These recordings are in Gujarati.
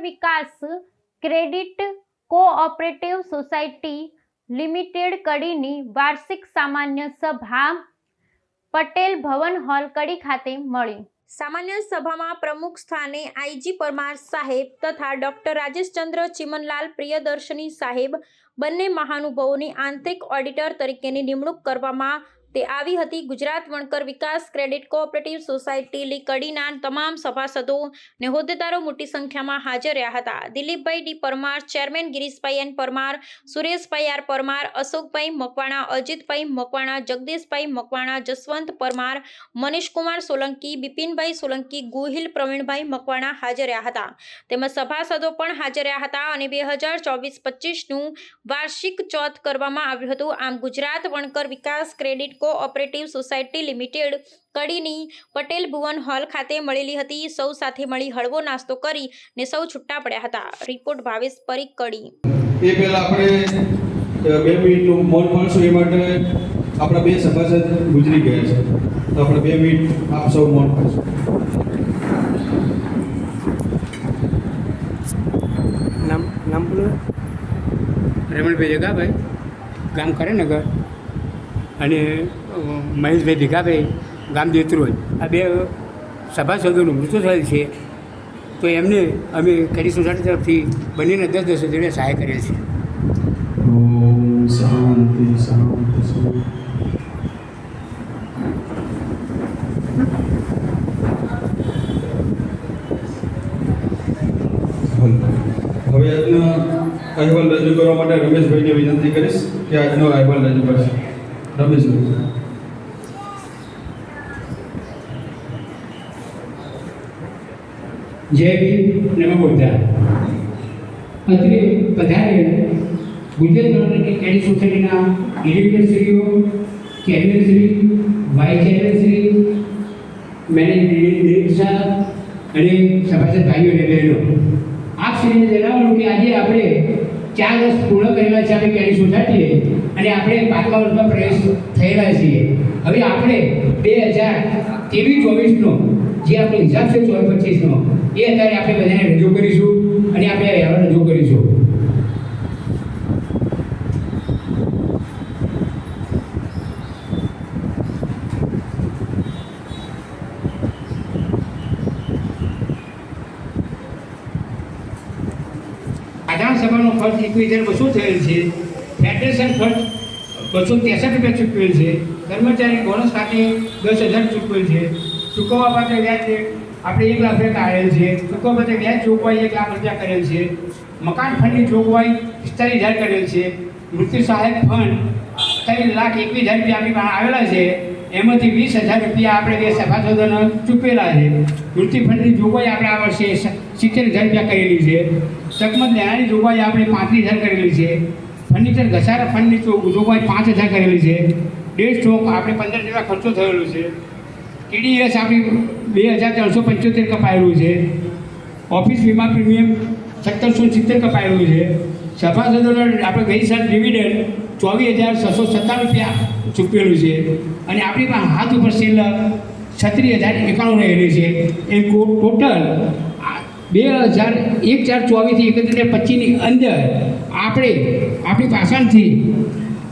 વિકાસ ક્રેડિટ કોઓપરેટિવ સોસાયટી લિમિટેડ કડીની વાર્ષિક સામાન્ય સભા પટેલ ભવન હોલ કડી ખાતે મળી। સામાન્ય સભામાં પ્રમુખ સ્થાને આઈજી પરમાર સાહેબ તથા ડોક્ટર રાજેશચંદ્ર ચિમનલાલ પ્રિયદર્શની સાહેબ બંને મહાનુભાવોની આંતરિક ઓડિટર તરીકેની નિમણૂક કરવામાં આવી હતી। Gujarat Vankar Vikas credit cooperative society લી કડીના તમામ સભાસદો અને હોદ્દેદારો મોટી સંખ્યામાં હાજર રહ્યા હતા। Dilipbhai D Parmar, chairman Girishbhai N Parmar, Sureshbhai R Parmar, Ashokbhai Makwana, Ajitbhai Makwana, Jagdishbhai Makwana, Jaswant Parmar, Manishkumar Solanki, Bipinbhai Solanki, Gohil Pravinbhai Makwana હાજર રહ્યા હતા। તેમજ સભાસદો પણ હાજર રહ્યા હતા અને 2024-25નું વાર્ષિક ચોથ કરવામાં આવ્યું હતું। આમ Gujarat Vankar Vikas credit cooperative society limited કડીની પટેલ ભુવન હોલ ખાતે મળેલી હતી। સૌ સાથે મળી હળવો નાસ્તો કરી ને સૌ છૂટા પડ્યા હતા। રિપોર્ટ ભાવેશ પરીખ, કડી। એ પહેલા આપણે 2 મિનિટનું મૌન પાળશું, એ માટે આપણા 2 સભાસદ ગુજરી ગયા છે, તો આપણે 2 મિનિટ આપ સૌ મૌન પાળશું। નામ બોલો। રમણભાઈ જગાભાઈ, ગામ કરેનગર, અને મહેશભાઈ ભીખાભાઈ, ગામ દેત્રોજ। આ 2 સભાસદોનું મૃત્યુ થયેલ છે, તો એમને અમે ક્રેડિટ સોસાયટી તરફથી બંનેને 10-10 હજાર સહાય કરેલ છે। ઓમ શાંતિ શાંતિ શાંતિ। હવે આજનો અહેવાલ રજૂ કરવા માટે રમેશભાઈને વિનંતી કરીશ કે આજનો અહેવાલ રજૂ કરશે। રમેશભાઈ। જય ભીમ, નમો બુદ્ધાય। અત્રે પધારેલ ગુજરાત વણકર ક્રેડિટ સોસાયટીના ડિરેક્ટરશ્રીઓ, ચેરમેનશ્રી, વાઇસ ચેરમેનશ્રી, મેનેજિંગ ડિરેક્ટર અને સભાસદ ભાઈઓ અને બહેનો, આપ શ્રીને જણાવવાનું કે આજે આપણે 4 વર્ષ પૂર્ણ કરેલા છે આપણી ક્રેડિટ સોસાયટીએ, અને આપણે 5મા વર્ષમાં પ્રવેશ થયેલા છીએ। હવે આપણે 2023-24નો જે આપણો હિસાબ છે 24-25નો, એ અત્યારે આપણે બધાને રજૂ કરીશું અને આપણે અહેવાલ રજૂ કરીશું। સાધારણ સભાનો ખર્ચ 21,200 થયેલ છે। ફેડરેશન ખર્ચ 263 રૂપિયા ચૂકવેલ છે। કર્મચારી બોનસ ખાતે 10,000 ચૂકવેલ છે। ચૂકવવા પાત્ર વ્યાજ આપણે 1 લાખ રૂપિયા આવેલ છે। ચૂકવવા પાત્ર વ્યાજ જોગવાઈ 1 લાખ રૂપિયા કરેલ છે। મકાન ફંડની જોગવાઈ 45,000 કરેલ છે। મૃત્યુ સહાયક ફંડ 3,21,000 રૂપિયા આપણી પાસે આવેલા છે। એમાંથી 20,000 રૂપિયા આપણે 2 સભાસદોને ચૂકવેલા છે। મૃત્યુ ફંડની જોગવાઈ આપણે આ વર્ષે 70,000 રૂપિયા કરેલી છે। ચકમત લેણાની જોગવાઈ આપણે 35,000 કરેલી છે। ફર્નિચર ઘસારા ફંડની જોગવાઈ 5,000 કરેલી છે। ડેડ સ્ટોક આપણે 15,000 ખર્ચો થયેલો છે। ટીડીએસ આપણી 2,375 કપાયેલું છે। ઓફિસ વીમા પ્રીમિયમ 1,770 કપાયેલું છે। સભાસદોને આપણે ગઈ સાલ ડિવિડન્ડ 24,697 રૂપિયા ચૂકવેલું છે, અને આપણી પાસે હાથ ઉપર સેલ 36,091 રહેલી છે। એમ ટોટલ 2001-24થી 31-25ની અંદર આપણી પાસેથી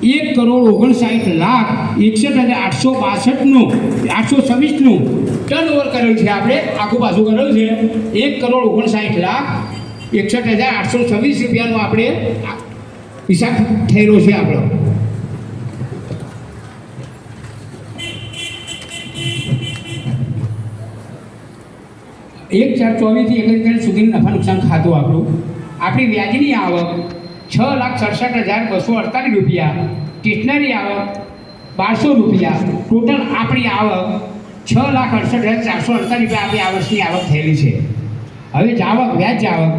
1,59,61,862નું 826નું ટર્ન ઓવર કરેલ છે। આપણે આખું પાછું કરેલું છે। 1,59,61,826 રૂપિયાનો આપણે હિસાબ થયેલો છે આપણો। એક 4/24થી 31 સુધીનું નફા નુકસાન ખાતું આપણું। આપણી વ્યાજની આવક 6,67,248 રૂપિયા। સ્ટેશનરી આવક 1,200 રૂપિયા। ટોટલ આપણી આવક 6,68,448 રૂપિયા આપણી આ વર્ષની આવક થયેલી છે। હવે જાવક વ્યાજ જાવક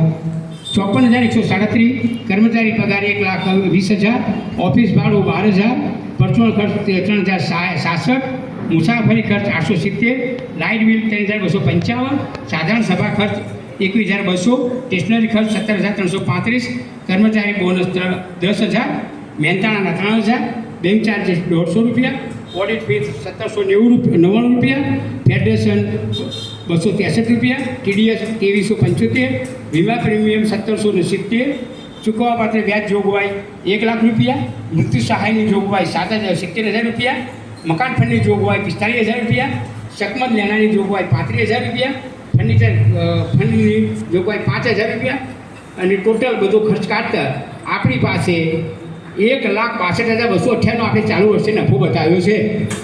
54,137, કર્મચારી પગાર 1,20,000, ઓફિસ ભાડું 12,000, પરચુરણ ખર્ચ 3,067, મુસાફરી ખર્ચ 870, લાઇટ બિલ 3,255, સાધારણ સભા ખર્ચ 21,200, સ્ટેશનરી ખર્ચ 17,335, કર્મચારી બોનસ 10,000, મહેનતાણાના 3,000, બેંક ચાર્જીસ 150 રૂપિયા, ઓડિટ ફીસ 1,799 રૂપિયા, ફેડરેશન ₹263, TDS 2375, વીમા પ્રીમિયમ 1770, ચૂકવવા પાત્ર વ્યાજ જોગવાઈ ₹1,00,000, મૃત્યુ સહાયની જોગવાઈ ₹70,000, મકાન ફંડની જોગવાઈ ₹45,000, શકમત લેનારની જોગવાઈ ₹35,000, ફર્નિચર ફંડની જોગવાઈ ₹5,000 અને ટોટલ બધો ખર્ચ કાઢતા આપણી પાસે ₹1,62,298 આપણે ચાલુ વર્ષે નફો બતાવ્યો છે.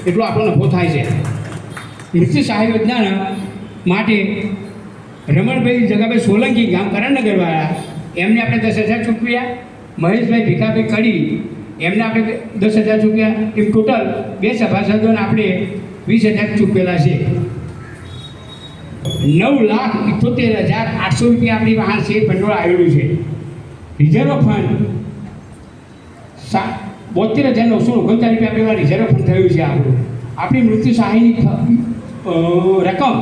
એટલો આપણો નફો થાય છે. મૃત્યુ સહાય યોજના માટે રમણભાઈ જગાભાઈ સોલંકી ગામ કરણનગરવાળા એમને આપણે 10,000 ચૂકવ્યા. મહેશભાઈ ભીખાભાઈ કડી એમને આપણે 10,000 ચૂક્યા. એમ ટોટલ 2 સભાસદોને આપણે 20,000 ચૂકવેલા છે. ₹9,78,800 આપણી પાસે શેર ભંડોળ આવેલું છે. રિઝર્વ ફંડ 72,939 આપણી રિઝર્વ ફંડ થયું છે. આપણી મૃત્યુ સહાયની રકમ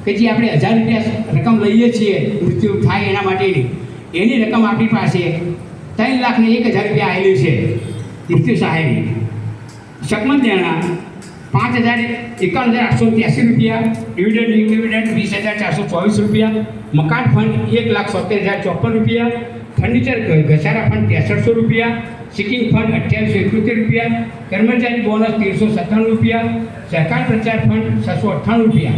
કે જે આપણે ₹1,000 રકમ લઈએ છીએ મૃત્યુ થાય એના માટેની, એની રકમ આપણી પાસે ₹3,01,000 આવેલી છે મૃત્યુ સહાયની. શકમત લેણા ₹5,51,883, ડિવિડન્ડ ₹20,424, મકાન ફંડ ₹1,70,054, ફર્નિચર ઘસારા ફંડ ₹6300, સિકિંગ ફંડ ₹2871, કર્મચારી બોનસ ₹1397, સરકાર પ્રચાર ફંડ ₹698,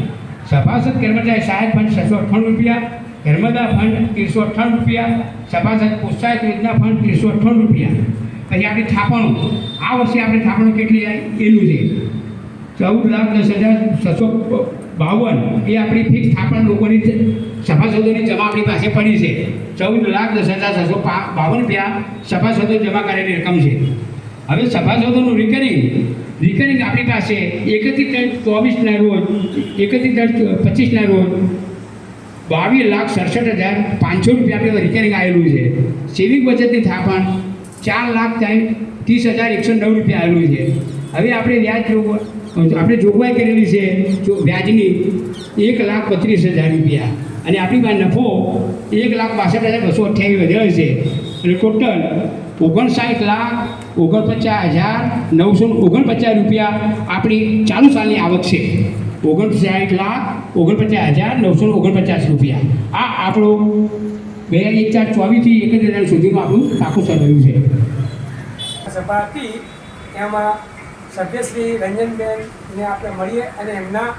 સભાસદ કર્મચારી સહાયક ફંડ ₹698, નર્મદા ફંડ ₹398, સભાસદ પ્રોત્સાહક યોજના ફંડ ₹398. પછી આપણી થાપણો આ વર્ષે આપણે થાપણો કેટલી જાય એનું છે 14,10,652 એ આપણી ફિક્સ થાપણ લોકોની સભાસદોની જમા આપણી પાસે પડી છે. 14,10,652 સભાસદો જમા કરેલી રકમ છે. હવે સભાસદોનું રિકરિંગ આપણી પાસે 31/24ના રોજ 31/25ના રોજ ₹22,67,500 આપણે રિકરિંગ આવેલું છે. સેવિંગ બચતની થાપણ ₹4,30,109 આવેલું છે. હવે આપણે જોગવાઈ કરેલી છે વ્યાજની ₹1,32,000 અને આપણી પાસે નફો ₹1,62,228 વધ્યો છે. અને ટોટલ ₹59,49,949 આપણી ચાલુ સાલની આવક છે. ₹59,49,949. આ આપણું 2024 થી 31 સુધીનું આપણું પાકું સર્વેયું છે. સભા હતી એમાં સભ્યશ્રી રંજનબેનને આપણે મળીએ અને એમના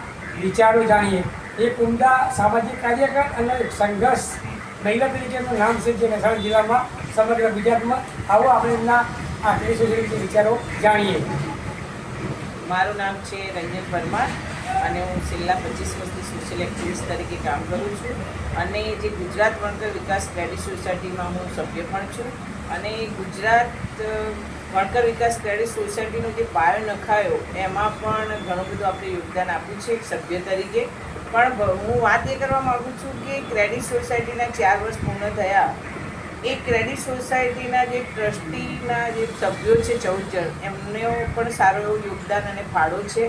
વિચારો જાણીએ. એક ઉમદા સામાજિક કાર્યકર અને સંઘર્ષ મહિલા તરીકેનું નામ છે જે મહેસાણા જિલ્લામાં સમગ્ર ગુજરાતમાં. આવો આપણે એમના આ સોસાયટી વિચારો જાણીએ. મારું નામ છે રંજન પરમાર અને હું છેલ્લા 25 વર્ષથી સોશિયલ એક્ટિવિસ્ટ તરીકે કામ કરું છું અને જે ગુજરાત વણકર વિકાસ ક્રેડિટ સોસાયટીમાં હું સભ્ય પણ છું. અને ગુજરાત વણકર વિકાસ ક્રેડિટ સોસાયટીનો જે પાયો નખાયો એમાં પણ ઘણું બધું આપણે યોગદાન આપ્યું છે એક સભ્ય તરીકે. પણ હું વાત એ કરવા માગું છું કે ક્રેડિટ સોસાયટીના 4 વર્ષ પૂર્ણ થયા. એ ક્રેડિટ સોસાયટીના જે ટ્રસ્ટીના જે સભ્યો છે 14 જણ એમનો પણ સારો એવું યોગદાન અને ફાળો છે.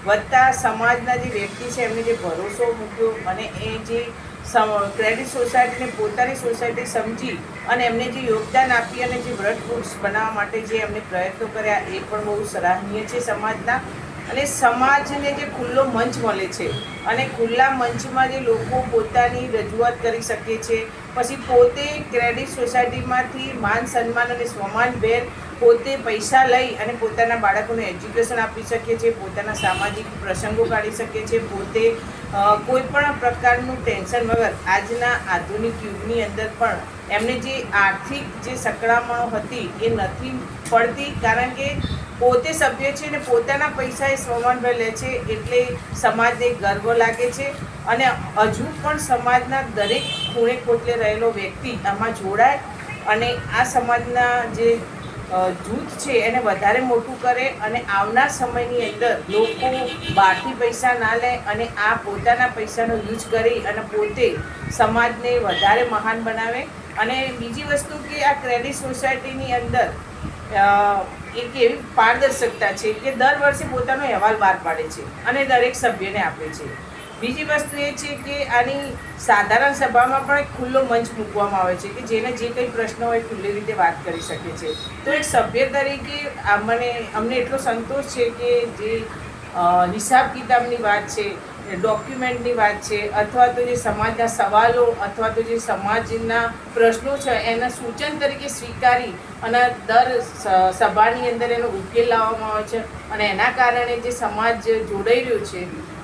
વત્તા સમાજના જે વ્યક્તિ છે એમને જે ભરોસો મૂક્યો અને એ જે ક્રેડિટ સોસાયટીને પોતાની સોસાયટી સમજી અને એમને જે યોગદાન આપી અને જે વ્રત વૃક્ષ બનાવવા માટે જે એમને પ્રયત્નો કર્યા એ પણ બહુ સરાહનીય છે સમાજના. અને સમાજને જે ખુલ્લો મંચ મળે છે અને ખુલ્લા મંચમાં જે લોકો પોતાની રજૂઆત કરી શકે છે, પછી પોતે ક્રેડિટ સોસાયટીમાંથી માન સન્માન અને સ્વમાનભેર પોતે પૈસા લઈ અને પોતાના બાળકોને એજ્યુકેશન આપી શકે છે, પોતાના સામાજિક પ્રસંગો કાઢી શકે છે, પોતે કોઈ પણ પ્રકારનું ટેન્શન વગર આજના આધુનિક યુગની અંદર પણ એમને જે આર્થિક જે સંકળામણો હતી એ નથી પડતી. કારણ કે પોતે સભ્ય છે ને પોતાના પૈસા એ સ્વમાનભાઈ લે છે એટલે સમાજને ગર્વ લાગે છે. અને હજુ પણ સમાજના દરેક ખૂણે કોટલે રહેલો વ્યક્તિ આમાં જોડાય અને આ સમાજના જે જૂથ છે એને વધારે મોટું કરે અને આવનાર સમયની અંદર લોકો બહારથી પૈસા ના લે અને આ પોતાના પૈસાનો યુઝ કરી અને પોતે સમાજને વધારે મહાન બનાવે. અને બીજી વસ્તુ કે આ ક્રેડિટ સોસાયટીની અંદર એક એવી પારદર્શકતા છે કે દર વર્ષે પોતાનો અહેવાલ બહાર પાડે છે અને દરેક સભ્યને આપે છે. બીજી વસ્તુ એ છે કે આની સાધારણ સભામાં પણ એક ખુલ્લો મંચ મૂકવામાં આવે છે કે જેને જે કંઈ પ્રશ્ન હોય ખુલ્લી રીતે વાત કરી શકે છે. તો એક સભ્ય તરીકે અમને એટલો સંતોષ છે કે જે હિસાબ કિતાબની વાત છે, ડોક્યુમેન્ટની વાત છે અથવા તો જે સમાજના સવાલો અથવા તો જે સમાજના પ્રશ્નો છે એના સૂચન તરીકે સ્વીકારી અને દર સભાની અંદર એનો ઉકેલ લાવવામાં આવે છે અને એના કારણે જે સમાજ જોડાઈ રહ્યો છે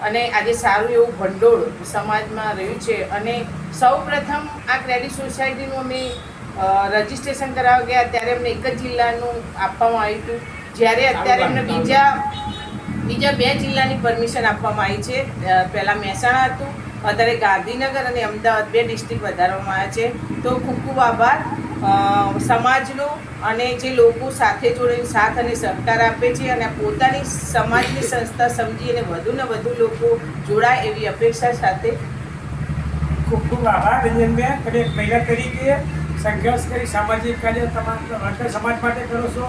અને આજે સારું એવું ભંડોળ સમાજમાં રહ્યું છે. અને સૌ પ્રથમ આ ક્રેડિટ સોસાયટીનું અમે રજિસ્ટ્રેશન કરાવવા ગયા ત્યારે અમને એક જ જિલ્લાનું આપવામાં આવ્યું હતું, જ્યારે અત્યારે અમને બીજા 2 જિલ્લાની પરમિશન આપવામાં આવી છે. પહેલાં મહેસાણા હતું, અત્યારે ગાંધીનગર અને અમદાવાદ 2 ડિસ્ટ્રિક્ટ વધારવામાં આવ્યા છે. તો ખૂબ ખૂબ આભાર સમાજનો અને જે લોકો સાથે જોડીને સાથ અને સહકાર આપે છે અને પોતાની સમાજની સંસ્થા સમજી અને વધુને વધુ લોકો જોડાય એવી અપેક્ષા સાથે ખૂબ ખૂબ આભાર રંજનબેન. તમે એક મહિલા તરીકે સંઘર્ષ કરી સામાજિક કાર્ય તમારા વર્તર સમાજ માટે કરો છો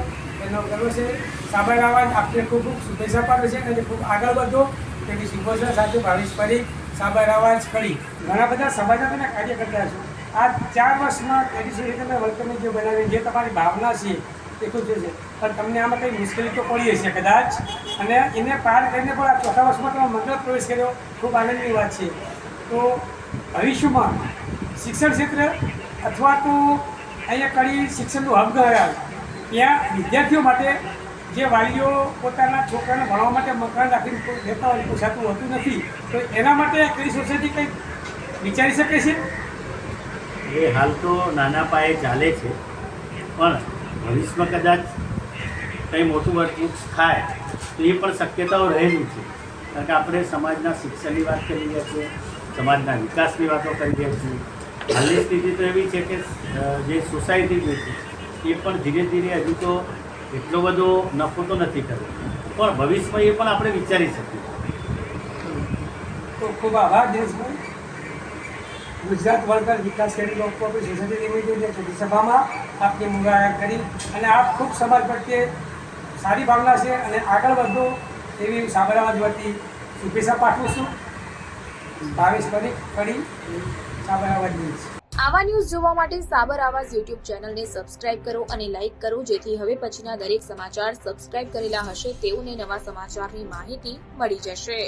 એનો ગર્વ છે. સાબર આવાજ આપને ખૂબ ખૂબ શુભેચ્છા પાઠવે છે અને ખૂબ આગળ વધો તેની શુભેચ્છા સાથે ભાવેશ પરીખ, સાબર આવાજ કરી. ઘણા બધા સમાજના કાર્ય કરતા છો. આ 4 વર્ષમાં ક્રેડિટ સોસાયટીના વર્કરને જે બનાવી જે તમારી ભાવના છે એ ખૂબ છે, પણ તમને આમાં કંઈ મુશ્કેલી તો પડી હશે કદાચ, અને એને પાર કરીને પણ આ 4થા વર્ષમાં તમે મંગળ પ્રવેશ કર્યો, ખૂબ આનંદની વાત છે. તો ભવિષ્યમાં શિક્ષણ ક્ષેત્ર અથવા તો અહીંયા કડી શિક્ષણનું હબ ગણાય ત્યાં વિદ્યાર્થીઓ માટે જે વાલીઓ પોતાના છોકરાને ભણવા માટે મકાન રાખીને રહેતા હોય પોસાતું હોતું નથી, તો એના માટે ક્રેડિટ સોસાયટી કંઈક વિચારી શકે છે? એ હાલ તો નાના પાયે ચાલે છે, પણ ભવિષ્યમાં કદાચ કંઈ મોટું વર્કબુક્સ થાય તો એ પણ શક્યતાઓ રહેલી છે. કારણ કે આપણે સમાજના શિક્ષણની વાત કરી રહ્યા છીએ, સમાજના વિકાસની વાતો કરી રહ્યા છીએ. હાલની સ્થિતિ તો એવી છે કે જે સોસાયટી જે છે એ પણ ધીરે ધીરે હજુ તો એટલો બધો નફો તો નથી કર્યો, પણ ભવિષ્યમાં એ પણ આપણે વિચારી શકીએ. તો ખૂબ આભાર દિનેશભાઈ. ગુજરાત વર્કર વિકાસ ક્રેડિટ કોઓપરેટિવ સોસાયટી લિમિટેડની છોટી સભામાં આપની મુલાકાત કરી અને આપ ખૂબ સમાજ પ્રત્યે સારી ભાવના છે અને આગળ વધો એવી સાબર આવાજ વતી શુભેચ્છા પાઠવું છું. ભાવેશ પરીખ કરી, સાબર આવાજ ન્યૂઝ. આવા ન્યૂઝ જોવા માટે સાબર આવાજ યુટ્યુબ ચેનલને સબસ્ક્રાઇબ કરો અને લાઇક કરો, જેથી હવે પછીના દરેક સમાચાર સબસ્ક્રાઇબ કરેલા હશે તેઓને નવા સમાચારની માહિતી મળી જશે.